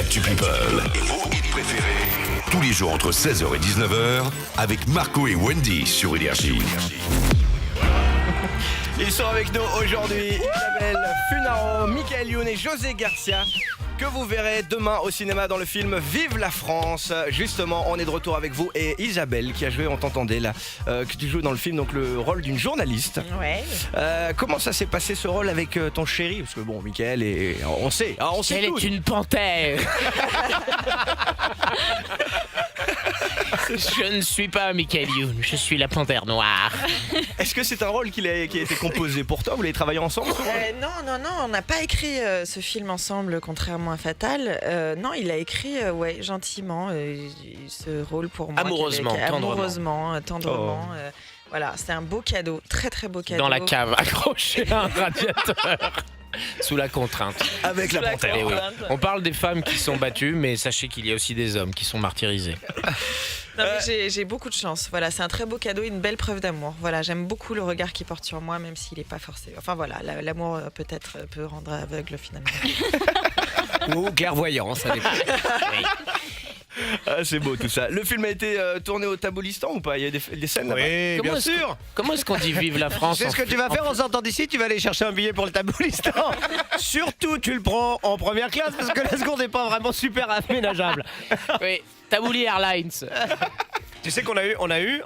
l'actu people et vos hits préférés. Tous les jours entre 16h et 19h avec Marco et Wendy sur Énergie. Ils sont avec nous aujourd'hui, Isabelle Funaro, Michael Youn et José Garcia, que vous verrez demain au cinéma dans le film Vive la France. Justement, on est de retour avec vous et Isabelle qui a joué, on t'entendait là, que tu joues dans le film, donc le rôle d'une journaliste. Ouais. Comment ça s'est passé ce rôle avec ton chéri? Parce que bon, Michael, on sait Elle tous. est une panthère. Je ne suis pas Michael Youn, je suis la panthère noire. Est-ce que c'est un rôle qui a été composé pour toi? Vous l'avez travaillé ensemble? Non, on n'a pas écrit ce film ensemble, contrairement à Fatal. Non, il a écrit, gentiment, ce rôle pour moi. Amoureusement, tendrement. Voilà, c'est un beau cadeau, très très beau cadeau. Dans la cave, accroché à un radiateur. Sous la contrainte. Avec la panthère. Eh oui. On parle des femmes qui sont battues, mais sachez qu'il y a aussi des hommes qui sont martyrisés. Non, mais j'ai beaucoup de chance. Voilà, c'est un très beau cadeau, une belle preuve d'amour. Voilà, j'aime beaucoup le regard qu'il porte sur moi, même s'il n'est pas forcé. Enfin voilà, l'amour peut-être peut rendre aveugle finalement. Ou clairvoyant, ça dépend. Oui. Ah, c'est beau tout ça. Le film a été tourné au Taboulistan ou pas? Il y a des scènes là-bas? Oui, Comment bien est-ce sûr. Comment est-ce qu'on dit vive la France? C'est ce que tu vas faire en sortant d'ici, tu vas aller chercher un billet pour le Taboulistan. Surtout, tu le prends en première classe parce que la seconde n'est pas vraiment super aménageable. Oui, Tabouli Airlines. Tu sais qu'on a eu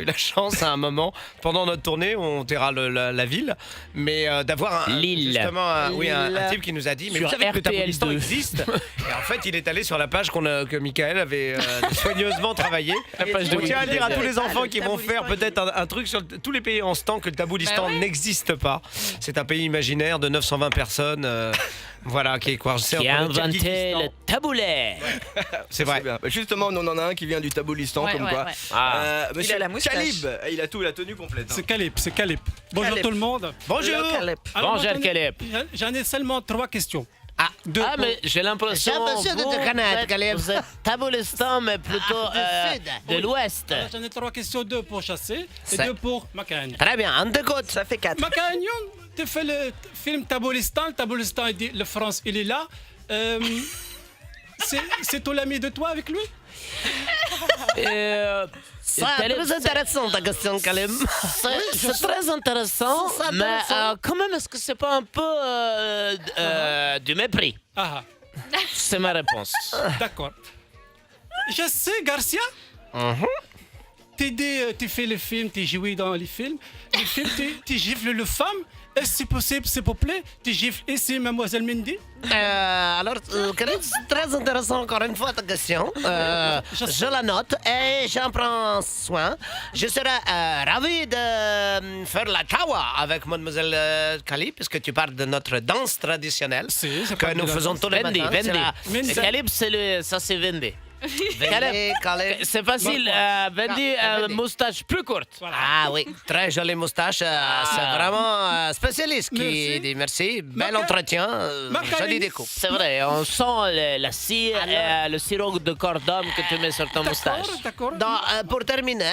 la chance à un moment, pendant notre tournée, on terra la ville, mais d'avoir L'île. justement un type qui nous a dit, mais Sur vous savez que le RTL2. Taboulistan existe. Et en fait, il est allé sur la page que Michael avait soigneusement travaillée. La page de On tient à dire à tous les enfants le qui vont faire Taboulistan, peut-être un truc sur tous les pays en ce temps que le Taboulistan Bah ouais. n'existe pas. C'est un pays imaginaire de 920 personnes. Voilà, qui est quoi Qui a inventé le taboulet. C'est vrai. bien. Justement, nous on en a un qui vient du Taboulistan, comme quoi. Ah. Monsieur Il a la moustache. Calib, il a tout, la tenue complète. hein. C'est Caleb. Bonjour Caleb. tout le monde. Bonjour. Le Caleb. Alors, Bonjour, moi, Caleb. J'en ai seulement 3 questions. Ah, Deux pour- mais j'ai l'impression. J'ai l'impression de te connaître, Caleb. Vous êtes Taboulistan, mais plutôt de l'Ouest. Alors, j'en ai 3 questions, 2 pour chasser et C'est- 2 pour Macaagne. Très bien, on t'écoute. Ça fait 4. Macaagne, tu fais le film Taboulistan. Taboulistan, il dit le France, il est là. C'est ton ami de toi avec lui? C'est très intéressant ta question, Caleb. C'est très intéressant, mais quand même, est-ce que c'est pas un peu du mépris? Ah, C'est ma réponse. d'accord. Je sais, Garcia. Tu fais le film, tu joues dans les films. Les films, tu gifles le femme. Est-ce que c'est possible, s'il vous plaît? Tu gifles ici, mademoiselle Mindy? Alors, Khalid, c'est très intéressant encore une fois ta question. Je la note et j'en prends soin. Je serais ravi de faire la tawa avec mademoiselle Khalid, puisque tu parles de notre danse traditionnelle Si, je que parle de nous la faisons danse. tous les Vendi, matins. Vendi. Vendi. Caleb, ça c'est Vendi. Caleb, Khalid. c'est facile. Vendi, Vendi. moustache plus courte. Ah oui, très jolie moustache. C'est vraiment spécialiste qui Merci. dit merci. Bel Maca- entretien, Macaline. jolie découpe. C'est vrai, on sent la cire, le sirop de cordon que tu mets sur ton moustache. D'accord. Donc, pour terminer,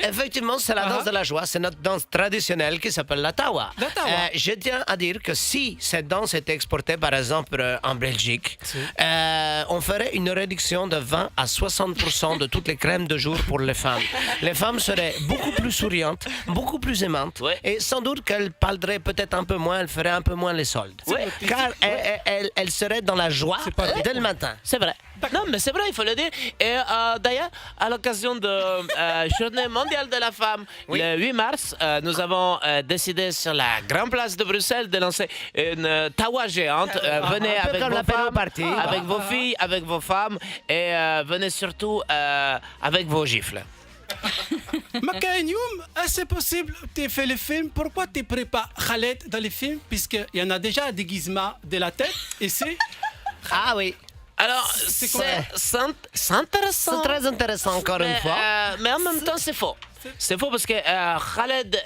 effectivement, c'est la danse de la joie. C'est notre danse traditionnelle qui s'appelle la tawa. La tawa. Je tiens à dire que si cette danse était exportée, par exemple, en Belgique, on ferait une réduction de 20 à 60% de toutes les crèmes de jour pour les femmes. Les femmes seraient beaucoup plus souriantes, beaucoup plus aimantes, Ouais. et sans doute qu'elles parleraient peut-être un peu moins, elles feraient un peu moins les soldes. Ouais. Car elles seraient dans la joie dès le matin. C'est vrai. Non, mais c'est vrai, il faut le dire. Et d'ailleurs, à l'occasion de Journée mondiale de la femme, le 8 mars, nous avons décidé sur la grande place de Bruxelles de lancer une tawa géante. Venez un peu avec comme vos l'apéro femmes, party. avec vos filles, avec vos femmes, et venez surtout avec vos gifles. Macaagne, est-ce possible? Tu fais le film. Pourquoi tu prépares Khaled dans les films? Puisqu'il y en a déjà un déguisement de la tête. Ici. Ah oui. Alors, quoi? c'est intéressant. C'est très intéressant, encore une fois. Mais en même temps, c'est faux. C'est faux parce que Khaled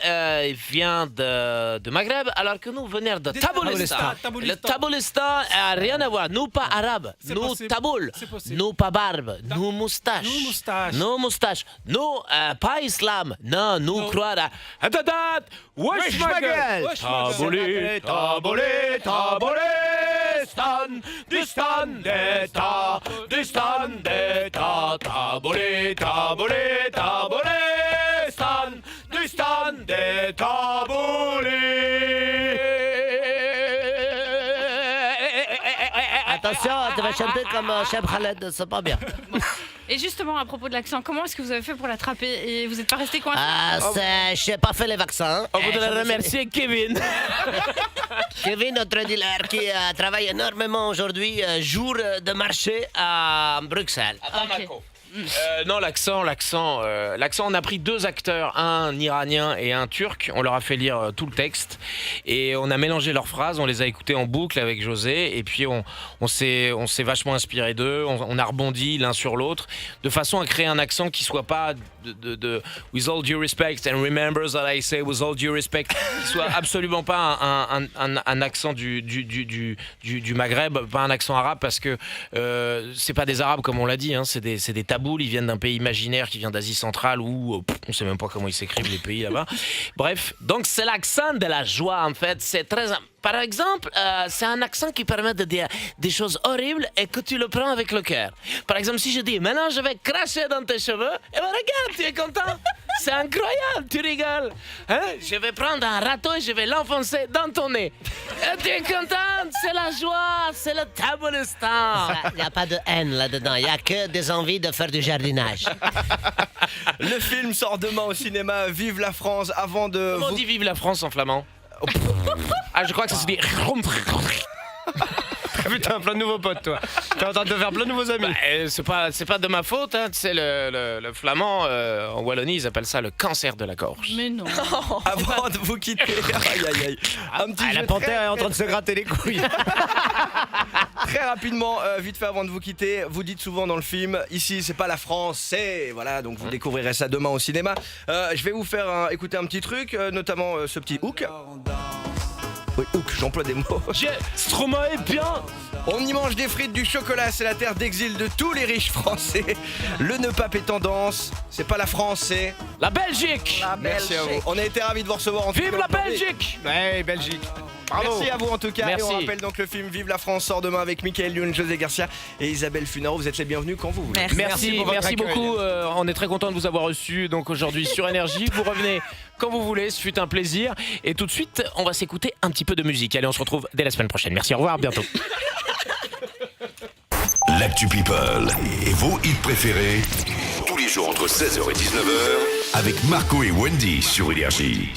vient de Maghreb, alors que nous venons de Taboulistan. Taboulistan. Le Taboulistan n'a rien à voir. Nous, pas arabes. C'est Nous, possible. Taboul. C'est possible. Nous, pas barbe. Nous, moustache. Nous, moustache. Nous, moustache. Nous, pas islam. Non, nous, Non. croire à... Wesh, ma gueule. Wesh, ma gueule. Taboulé, taboulé, taboulé, d'État, taboulé, taboulé, taboulé, du stand des taboulés. Attention, tu vas chanter comme Cheb Khaled, c'est pas bien. Et justement, à propos de l'accent, comment est-ce que vous avez fait pour l'attraper et vous n'êtes pas resté coincé? Je n'ai pas fait les vaccins. On voudrait remercier Kevin. Kevin, notre dealer, qui travaille énormément aujourd'hui, jour de marché à Bruxelles. Non, l'accent, on a pris 2 acteurs, un iranien et un turc. On leur a fait lire tout le texte et on a mélangé leurs phrases. On les a écoutées en boucle avec José et puis on s'est vachement inspiré d'eux. On a rebondi l'un sur l'autre de façon à créer un accent qui soit pas de with all due respect and remember that I say with all due respect, qui soit absolument pas un accent du Maghreb, pas un accent arabe parce que c'est pas des Arabes comme on l'a dit, hein, c'est des tabous. Ils viennent d'un pays imaginaire qui vient d'Asie centrale où on sait même pas comment ils s'écrivent les pays là-bas. Bref, donc c'est l'accent de la joie en fait. C'est très... Par exemple, c'est un accent qui permet de dire des choses horribles et que tu le prends avec le cœur. Par exemple, si je dis maintenant je vais cracher dans tes cheveux, et ben regarde, tu es content. C'est incroyable, tu rigoles. Hein? Je vais prendre un râteau et je vais l'enfoncer dans ton nez. Et tu es content, c'est la joie, c'est le tabolistan. Il n'y a pas de haine là-dedans, il n'y a que des envies de faire du jardinage. Le film sort demain au cinéma. Vive la France. Avant de... Comment on dit vive la France en flamand? Ah, je crois que ça se dit... Putain, plein de nouveaux potes, toi. T'es en train de te faire plein de nouveaux amis. C'est pas de ma faute, hein. Tu sais, le flamand, en Wallonie, ils appellent ça le cancer de la gorge. Mais non. Avant de vous quitter, aïe aïe aïe. Un petit La jeu panthère est en train de se gratter les couilles. très rapidement, vite fait avant de vous quitter. Vous dites souvent dans le film, ici c'est pas la France, c'est... Voilà, donc vous découvrirez ça demain au cinéma. Je vais vous faire écouter un petit truc, notamment ce petit hook. Oui, hook, j'emploie des mots. Stromae bien. On y mange des frites, du chocolat, c'est la terre d'exil de tous les riches français. Le nœud pape est tendance, c'est pas la France, c'est... La Belgique. Merci à vous. On a été ravis de vous recevoir en tout Vive cas la aujourd'hui. Belgique. Ouais, Belgique. Bravo. Merci à vous en tout cas. Merci. Et on rappelle donc le film Vive la France sort demain avec Michael Youn, José Garcia et Isabelle Funaro. Vous êtes les bienvenus quand vous voulez. Merci pour votre accueil. beaucoup. On est très content de vous avoir reçu donc aujourd'hui sur Énergie. Vous revenez quand vous voulez, ce fut un plaisir. Et tout de suite, on va s'écouter un petit peu de musique. Allez, on se retrouve dès la semaine prochaine. Merci, au revoir, à bientôt. L'actu People et vos hits préférés, tous les jours entre 16h et 19h, avec Marco et Wendy sur Énergie.